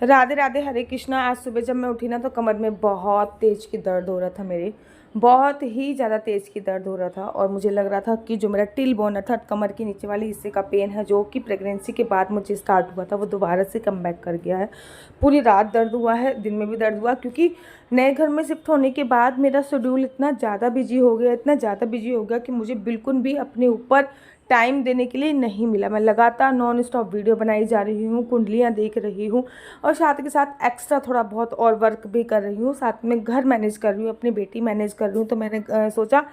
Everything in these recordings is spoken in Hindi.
राधे राधे, हरे कृष्णा। आज सुबह जब मैं उठी ना तो कमर में बहुत तेज़ की दर्द हो रहा था। मेरे बहुत ही ज़्यादा तेज़ की दर्द हो रहा था और मुझे लग रहा था कि जो मेरा टिल बोन अर्थात कमर के नीचे वाले हिस्से का पेन है, जो कि प्रेगनेंसी के बाद मुझे स्टार्ट हुआ था, वो दोबारा से कम बैक कर गया है। पूरी रात दर्द हुआ है, दिन में भी दर्द हुआ, क्योंकि नए घर में शिफ्ट होने के बाद मेरा शेड्यूल इतना ज़्यादा बिजी हो गया, इतना ज़्यादा बिजी हो गया कि मुझे बिल्कुल भी अपने ऊपर टाइम देने के लिए नहीं मिला। मैं लगातार नॉन स्टॉप वीडियो बनाई जा रही हूँ, कुंडलियाँ देख रही हूँ और साथ के साथ एक्स्ट्रा थोड़ा बहुत और वर्क भी कर रही हूँ। साथ में घर मैनेज कर रही हूँ, अपनी बेटी मैनेज कर रही हूँ। तो मैंने सोचा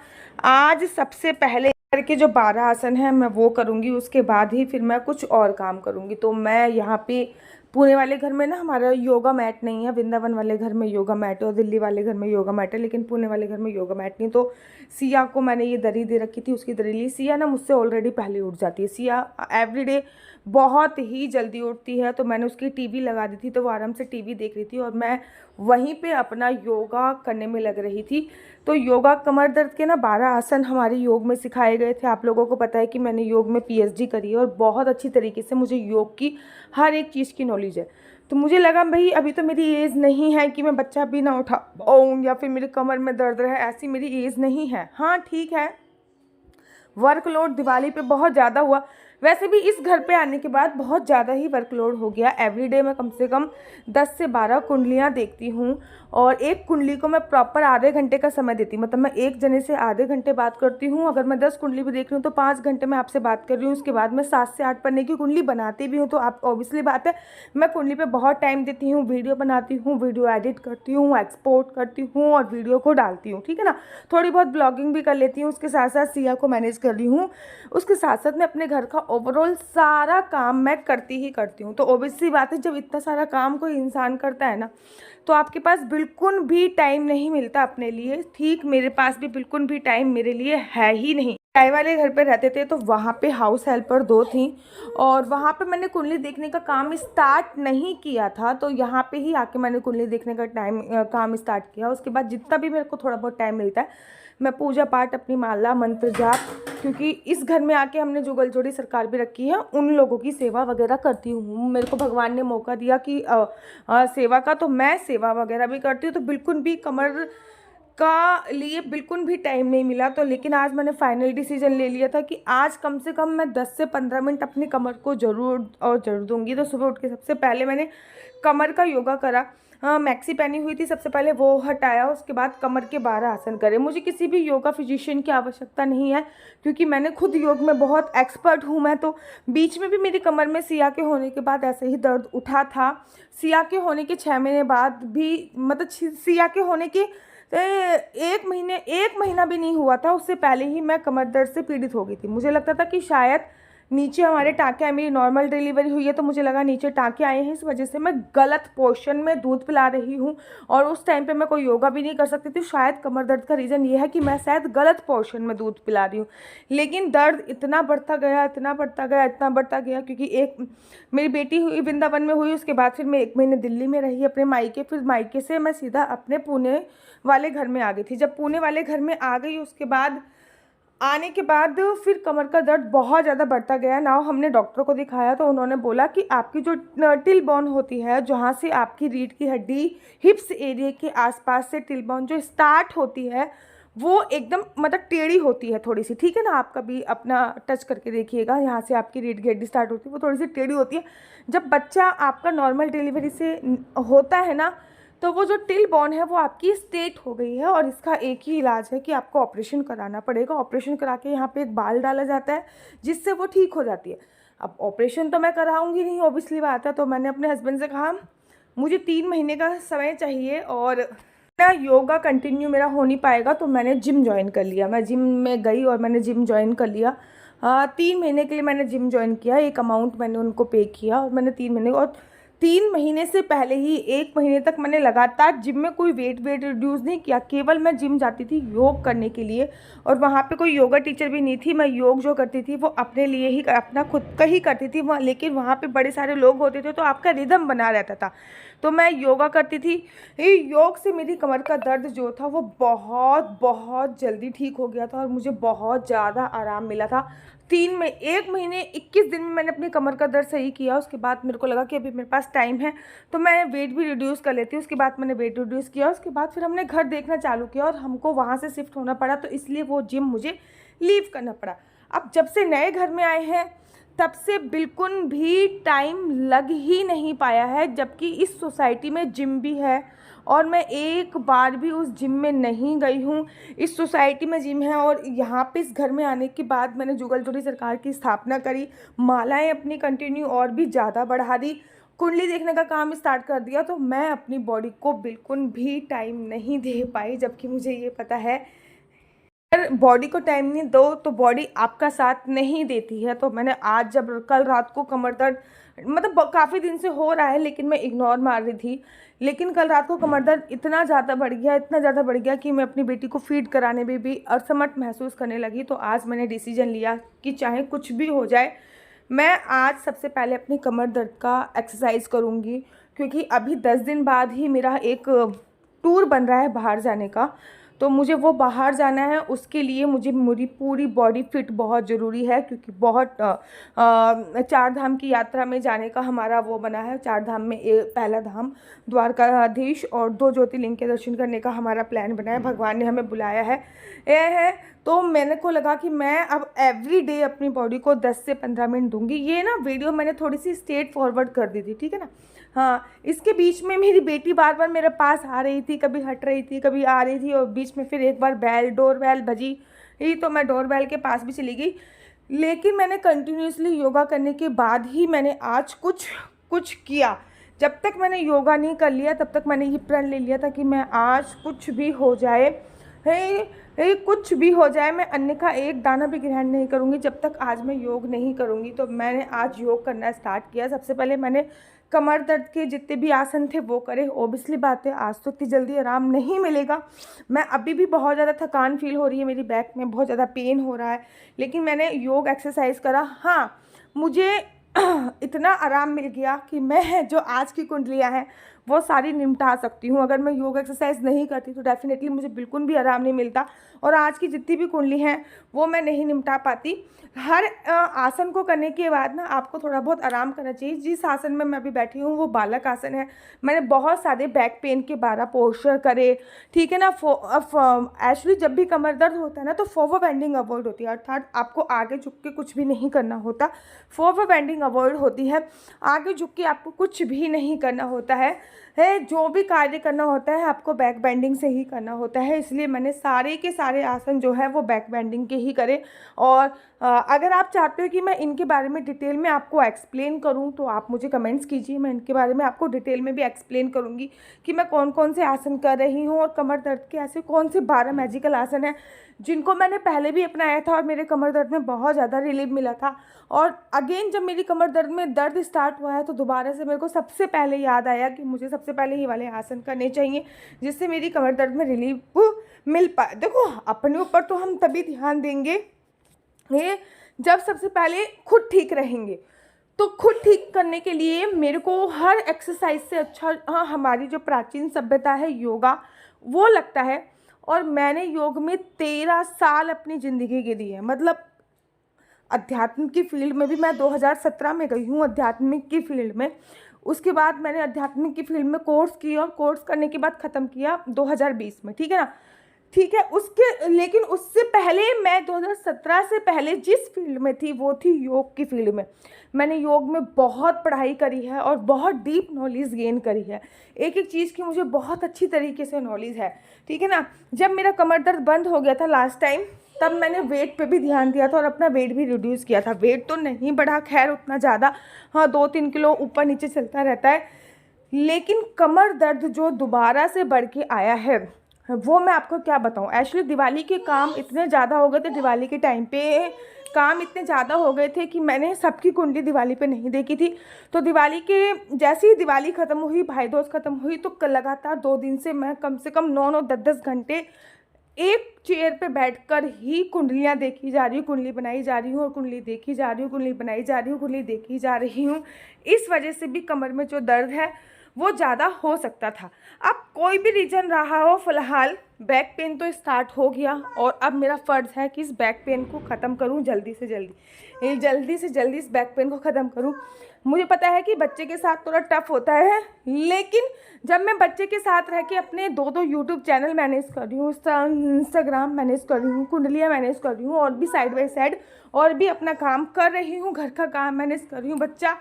आज सबसे पहले करके जो 12 आसन है मैं वो करूँगी, उसके बाद ही फिर मैं कुछ और काम करूँगी। तो मैं यहाँ पे पुणे वाले घर में ना हमारा योगा मैट नहीं है, वृंदावन वाले घर में योगा मैट है और दिल्ली वाले घर में योगा मैट है, लेकिन पुणे वाले घर में योगा मैट नहीं। तो सिया को मैंने ये दरी दे रखी थी, उसकी दरी ली। सिया ना मुझसे ऑलरेडी पहले उठ जाती है। सिया एवरीडे बहुत ही जल्दी उठती है, तो मैंने उसकी टीवी लगा दी थी, तो वो आराम से टीवी देख रही थी और मैं वहीं पे अपना योगा करने में लग रही थी। तो योगा कमर दर्द के ना 12 आसन हमारे योग में सिखाए गए थे। आप लोगों को पता है कि मैंने योग में पीएचडी करी है और बहुत अच्छी तरीके से मुझे योग की हर एक चीज़ की नॉलेज है। तो मुझे लगा भाई अभी तो मेरी एज नहीं है कि मैं बच्चा भी ना उठा पाऊँ या फिर मेरी कमर में दर्द रहे, ऐसी मेरी एज नहीं है। हाँ ठीक है, वर्कलोड दिवाली पे बहुत ज़्यादा हुआ। वैसे भी इस घर पे आने के बाद बहुत ज़्यादा ही वर्कलोड हो गया। एवरीडे मैं कम से कम 10 से 12 कुंडलियाँ देखती हूँ और एक कुंडली को मैं प्रॉपर आधे घंटे का समय देती हूँ। मतलब मैं एक जने से आधे घंटे बात करती हूँ। अगर मैं 10 कुंडली भी देख रही हूँ तो 5 घंटे मैं आपसे बात कर रही हूँ। उसके बाद मैं 7 से 8 पन्ने की कुंडली बनाती भी हूँ। तो आप ऑब्वियसली बात है मैं कुंडली पे बहुत टाइम देती हूँ, वीडियो बनाती हूँ, वीडियो एडिट करती हूँ, एक्सपोर्ट करती हूँ और वीडियो को डालती हूँ, ठीक है ना। थोड़ी बहुत ब्लॉगिंग भी कर लेती हूँ, उसके साथ साथ सिया को मैनेज कर रही हूँ। उसके साथ साथ मैं अपने घर का ओवरऑल सारा काम मैं करती ही करती हूँ। तो ऑब्वियसली बात है जब इतना सारा काम कोई इंसान करता है ना तो आपके पास बिल्कुल भी टाइम नहीं मिलता अपने लिए। ठीक मेरे पास भी बिल्कुल भी टाइम मेरे लिए है ही नहीं। किराए वाले घर पे रहते थे तो वहाँ पे हाउस हेल्पर 2 थी और वहाँ पे मैंने कुंडली देखने का काम स्टार्ट नहीं किया था। तो यहाँ पे ही आके मैंने कुंडली देखने का काम स्टार्ट किया। उसके बाद जितना भी मेरे को थोड़ा बहुत टाइम मिलता है मैं पूजा पाठ, अपनी माला, मंत्र जाप, क्योंकि इस घर में आके हमने जो गलजोड़ी सरकार भी रखी है उन लोगों की सेवा वगैरह करती हूँ। मेरे को भगवान ने मौका दिया कि सेवा का, तो मैं सेवा वगैरह भी करती हूँ। तो बिल्कुल भी कमर का लिए बिल्कुल भी टाइम नहीं मिला। तो लेकिन आज मैंने फाइनल डिसीजन ले लिया था कि आज कम से कम मैं 10 से 15 मिनट अपनी कमर को ज़रूर दूंगी। तो सुबह उठ के सबसे पहले मैंने कमर का योगा करा। हाँ, मैक्सी पहनी हुई थी, सबसे पहले वो हटाया, उसके बाद कमर के 12 आसन करे। मुझे किसी भी योगा फिजिशियन की आवश्यकता नहीं है क्योंकि मैंने खुद योग में बहुत एक्सपर्ट हूँ मैं। तो बीच में भी मेरी कमर में सिया के होने के बाद ऐसे ही दर्द उठा था। सिया के होने के 6 महीने बाद भी, मतलब सिया के होने के 1 महीना भी नहीं हुआ था, उससे पहले ही मैं कमर दर्द से पीड़ित हो गई थी। मुझे लगता था कि शायद नीचे हमारे टाँके आए, मेरी नॉर्मल डिलीवरी हुई है तो मुझे लगा नीचे टाँके आए हैं, इस वजह से मैं गलत पोर्शन में दूध पिला रही हूँ और उस टाइम पे मैं कोई योगा भी नहीं कर सकती थी। शायद कमर दर्द का रीज़न ये है कि मैं शायद गलत पोर्शन में दूध पिला रही हूँ। लेकिन दर्द इतना बढ़ता गया, इतना बढ़ता गया, इतना बढ़ता गया, क्योंकि एक मेरी बेटी हुई वृंदावन में हुई, उसके बाद फिर मैं 1 महीने दिल्ली में रही अपने मायके। फिर मायके से मैं सीधा अपने पुणे वाले घर में आ गई थी। जब पुणे वाले घर में आ गई उसके बाद आने के बाद फिर कमर का दर्द बहुत ज़्यादा बढ़ता गया ना। हमने डॉक्टर को दिखाया तो उन्होंने बोला कि आपकी जो टिल बोन होती है, जहाँ से आपकी रीढ़ की हड्डी हिप्स एरिया के आसपास से टिल बोन जो स्टार्ट होती है वो एकदम मतलब टेढ़ी होती है थोड़ी सी, ठीक है ना। आप कभी अपना टच करके देखिएगा, यहाँ से आपकी रीढ़ की हड्डी स्टार्ट होती है, वो थोड़ी सी टेढ़ी होती है। जब बच्चा आपका नॉर्मल डिलीवरी से होता है ना तो वो जो टिल बॉन है वो आपकी स्टेट हो गई है और इसका एक ही इलाज है कि आपको ऑपरेशन कराना पड़ेगा। ऑपरेशन करा के यहाँ पे एक बाल डाला जाता है जिससे वो ठीक हो जाती है। अब ऑपरेशन तो मैं कराऊंगी नहीं, ऑब्वियसली बात है। तो मैंने अपने हस्बैंड से कहा मुझे 3 महीने का समय चाहिए और ना योगा कंटिन्यू मेरा हो नहीं पाएगा, तो मैंने जिम ज्वाइन कर लिया। मैं जिम में गई और मैंने जिम ज्वाइन कर लिया। 3 महीने के लिए मैंने जिम ज्वाइन किया। एक अमाउंट मैंने उनको पे किया और मैंने 3 महीने और 3 महीने से पहले ही 1 महीने तक मैंने लगातार जिम में कोई वेट रिड्यूस नहीं किया। केवल मैं जिम जाती थी योग करने के लिए और वहाँ पे कोई योगा टीचर भी नहीं थी। मैं योग जो करती थी वो अपने लिए ही, अपना खुद का ही करती थी वहाँ, लेकिन वहाँ पे बड़े सारे लोग होते थे तो आपका रिदम बना रहता था। तो मैं योगा करती थी। योग से मेरी कमर का दर्द जो था वो बहुत बहुत जल्दी ठीक हो गया था और मुझे बहुत ज़्यादा आराम मिला था। 1 महीने 21 दिन में मैंने अपनी कमर का दर्द सही किया। उसके बाद मेरे को लगा कि अभी मेरे पास टाइम है तो मैं वेट भी रिड्यूस कर लेती हूँ। उसके बाद मैंने वेट रिड्यूस किया। उसके बाद फिर हमने घर देखना चालू किया और हमको वहाँ से शिफ्ट होना पड़ा, तो इसलिए वो जिम मुझे लीव करना पड़ा। अब जब से नए घर में आए हैं तब से बिल्कुल भी टाइम लग ही नहीं पाया है, जबकि इस सोसाइटी में जिम भी है और मैं एक बार भी उस जिम में नहीं गई हूँ। इस सोसाइटी में जिम है और यहाँ पे इस घर में आने के बाद मैंने जुगलजोड़ी सरकार की स्थापना करी, मालाएं अपनी कंटिन्यू और भी ज़्यादा बढ़ा दी, कुंडली देखने का काम स्टार्ट कर दिया। तो मैं अपनी बॉडी को बिल्कुल भी टाइम नहीं दे पाई, जबकि मुझे ये पता है अगर बॉडी को टाइम नहीं दो तो बॉडी आपका साथ नहीं देती है। तो मैंने आज जब कल रात को कमर दर्द मतलब काफ़ी दिन से हो रहा है लेकिन मैं इग्नोर मार रही थी, लेकिन कल रात को कमर दर्द इतना ज़्यादा बढ़ गया कि मैं अपनी बेटी को फीड कराने में भी असमर्थ महसूस करने लगी। तो आज मैंने डिसीजन लिया कि चाहे कुछ भी हो जाए, मैं आज सबसे पहले अपनी कमर दर्द का एक्सरसाइज करूँगी, क्योंकि अभी 10 दिन बाद ही मेरा एक टूर बन रहा है बाहर जाने का। तो मुझे वो बाहर जाना है, उसके लिए मुझे मेरी पूरी बॉडी फिट बहुत ज़रूरी है, क्योंकि बहुत 4 धाम की यात्रा में जाने का हमारा वो बना है। 4 धाम में पहला धाम द्वारकाधीश और 2 ज्योतिर्लिंग के दर्शन करने का हमारा प्लान बना है। भगवान ने हमें बुलाया है ये है। तो मैंने को लगा कि मैं अब एवरी डे अपनी बॉडी को 10 से 15 मिनट दूंगी। ये ना वीडियो मैंने थोड़ी सी स्ट्रेट फॉरवर्ड कर दी थी, ठीक है ना। हाँ, इसके बीच में मेरी बेटी बार बार मेरे पास आ रही थी, कभी हट रही थी, कभी आ रही थी, और बीच में फिर एक बार डोर बेल बजी ही तो मैं डोर बेल के पास भी चली गई। लेकिन मैंने कंटिन्यूसली योगा करने के बाद ही मैंने आज कुछ किया। जब तक मैंने योगा नहीं कर लिया तब तक मैंने ये प्रण ले लिया था कि मैं आज कुछ भी हो जाए, कुछ भी हो जाए, मैं अन्न का एक दाना भी ग्रहण नहीं करूँगी जब तक आज मैं योग नहीं करूँगी। तो मैंने आज योग करना स्टार्ट किया। सबसे पहले मैंने कमर दर्द के जितने भी आसन थे वो करे। ओबियसली बात है, आज तो इतनी जल्दी आराम नहीं मिलेगा। मैं अभी भी बहुत ज़्यादा थकान फील हो रही है, मेरी बैक में बहुत ज़्यादा पेन हो रहा है, लेकिन मैंने योग एक्सरसाइज करा। हाँ, मुझे इतना आराम मिल गया कि मैं जो आज की कुंडलियाँ हैं वो सारी निपटा सकती हूँ। अगर मैं योग एक्सरसाइज नहीं करती तो डेफिनेटली मुझे बिल्कुल भी आराम नहीं मिलता, और आज की जितनी भी कुंडली हैं वो मैं नहीं निपटा पाती। हर आसन को करने के बाद ना आपको थोड़ा बहुत आराम करना चाहिए। जिस आसन में मैं अभी बैठी हूँ वो बालक आसन है। मैंने बहुत सारे बैक पेन के 12 पोस्चर करे, ठीक है ना। एक्चुअली जब भी कमर दर्द होता है ना तो फॉरवर्ड बेंडिंग अवॉइड होती है, अर्थात आपको आगे झुक के कुछ भी नहीं करना होता। फॉरवर्ड बेंडिंग अवॉइड होती है, आगे झुक के आपको कुछ भी नहीं करना होता है। जो भी कार्य करना होता है आपको बैक बेंडिंग से ही करना होता है। इसलिए मैंने सारे के सारे आसन जो है वो बैक बेंडिंग के ही करे। और अगर आप चाहते हो कि मैं इनके बारे में डिटेल में आपको एक्सप्लेन करूं तो आप मुझे कमेंट्स कीजिए, मैं इनके बारे में आपको डिटेल में भी एक्सप्लेन करूंगी कि मैं कौन कौन से आसन कर रही हूं, और कमर दर्द के ऐसे कौन से 12 मैजिकल आसन हैं जिनको मैंने पहले भी अपनाया था और मेरे कमर दर्द में बहुत ज़्यादा रिलीफ मिला था। और अगेन जब मेरी कमर दर्द में दर्द स्टार्ट हुआ है तो दोबारा से मेरे को सबसे पहले याद आया कि मुझे सबसे पहले ये वाले आसन करने चाहिए जिससे मेरी कमर दर्द में रिलीफ मिल पाए। देखो, अपने ऊपर तो हम तभी ध्यान देंगे ये जब सबसे पहले खुद ठीक रहेंगे। तो खुद ठीक करने के लिए मेरे को हर एक्सरसाइज से अच्छा हमारी जो प्राचीन सभ्यता है योगा वो लगता है। और मैंने योग में 13 साल अपनी ज़िंदगी के दी है। मतलब अध्यात्म की फील्ड में भी मैं 2017 में गई हूँ आध्यात्मिक की फील्ड में। उसके बाद मैंने आध्यात्मिक की फील्ड में कोर्स किया और कोर्स करने के बाद ख़त्म किया 2020 में, ठीक है ना। ठीक है, लेकिन उससे पहले मैं 2017 से पहले जिस फील्ड में थी वो थी योग की फील्ड में। मैंने योग में बहुत पढ़ाई करी है और बहुत डीप नॉलेज गेन करी है। एक एक चीज़ की मुझे बहुत अच्छी तरीके से नॉलेज है, ठीक है ना। जब मेरा कमर दर्द बंद हो गया था लास्ट टाइम, तब मैंने वेट पे भी ध्यान दिया था और अपना वेट भी रिड्यूस किया था। वेट तो नहीं बढ़ा खैर उतना ज़्यादा, हाँ 2-3 किलो ऊपर नीचे चलता रहता है, लेकिन कमर दर्द जो दोबारा से बढ़ के आया है वो मैं आपको क्या बताऊं। एक्चुअली दिवाली के काम इतने ज़्यादा हो गए थे, दिवाली के टाइम पे काम इतने ज़्यादा हो गए थे कि मैंने सबकी कुंडली दिवाली पे नहीं देखी थी। तो दिवाली के जैसे ही दिवाली ख़त्म हुई, भाई दूज ख़त्म हुई, तो लगातार 2 दिन से मैं कम से कम 9-9, 10-10 घंटे एक चेयर पे बैठकर ही कुंडलियाँ देखी जा रही हूँ, कुंडली बनाई जा रही हूँ, और कुंडली देखी जा रही हूँ, कुंडली बनाई जा रही हूँ, कुंडली देखी जा रही हूँ। इस वजह से भी कमर में जो दर्द है वो ज़्यादा हो सकता था। अब कोई भी रीज़न रहा हो, फ़िलहाल बैक पेन तो स्टार्ट हो गया और अब मेरा फ़र्ज़ है कि इस बैक पेन को ख़त्म करूं जल्दी से जल्दी इस बैक पेन को ख़त्म करूं। मुझे पता है कि बच्चे के साथ थोड़ा टफ होता है, लेकिन जब मैं बच्चे के साथ रह के अपने 2 यूट्यूब चैनल मैनेज कर रही हूँ, इंस्टाग्राम मैनेज कर रही हूँ, कुंडलियाँ मैनेज कर रही हूँ और भी साइड बाय साइड और भी अपना काम कर रही हूँ, घर का काम मैनेज कर रही हूँ, बच्चा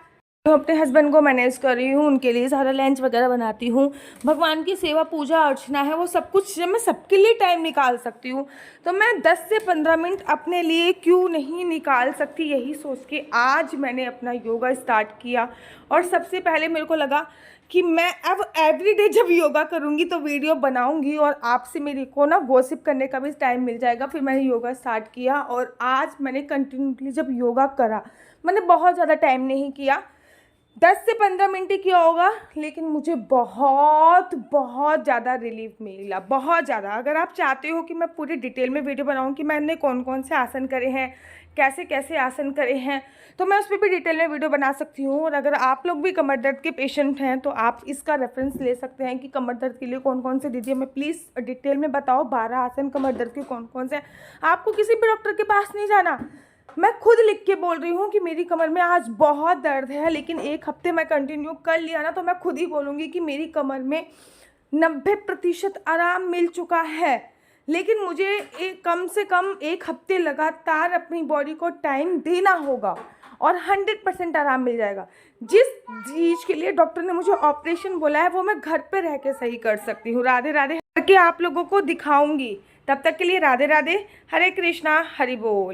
तो अपने हस्बैंड को मैनेज कर रही हूँ, उनके लिए सारा लंच वगैरह बनाती हूँ, भगवान की सेवा पूजा अर्चना है वो सब कुछ जब मैं सबके लिए टाइम निकाल सकती हूँ तो मैं 10 से 15 मिनट अपने लिए क्यों नहीं निकाल सकती। यही सोच के आज मैंने अपना योगा स्टार्ट किया और सबसे पहले मेरे को लगा कि मैं अब एवरीडे जब योगा करूँगी तो वीडियो बनाऊँगी और आपसे मेरे को ना गॉसिप करने का भी टाइम मिल जाएगा। फिर मैंने योगा स्टार्ट किया और आज मैंने कंटिन्यूसली जब योगा करा, मैंने बहुत ज़्यादा टाइम नहीं किया, 10 से 15 मिनट ही किया होगा, लेकिन मुझे बहुत ज़्यादा रिलीफ मिला, बहुत ज़्यादा। अगर आप चाहते हो कि मैं पूरी डिटेल में वीडियो बनाऊं कि मैंने कौन कौन से आसन करे हैं, कैसे कैसे आसन करे हैं, तो मैं उस पर भी डिटेल में वीडियो बना सकती हूँ। और अगर आप लोग भी कमर दर्द के पेशेंट हैं तो आप इसका रेफरेंस ले सकते हैं कि कमर दर्द के लिए कौन कौन से दीदी हमें प्लीज़ डिटेल में बताओ 12 आसन कमर दर्द के कौन कौन से हैं। आपको किसी भी डॉक्टर के पास नहीं जाना, मैं खुद लिख के बोल रही हूँ कि मेरी कमर में आज बहुत दर्द है, लेकिन 1 हफ्ते मैं कंटिन्यू कर लिया ना तो मैं खुद ही बोलूँगी कि मेरी कमर में 90% आराम मिल चुका है। लेकिन मुझे कम से कम 1 हफ्ते लगातार अपनी बॉडी को टाइम देना होगा और 100% आराम मिल जाएगा। जिस चीज़ के लिए डॉक्टर ने मुझे ऑपरेशन बोला है वो मैं घर पे रह के सही कर सकती हूँ, राधे राधे करके आप लोगों को दिखाऊंगी। तब तक के लिए राधे राधे, हरे कृष्णा, हरि बोल।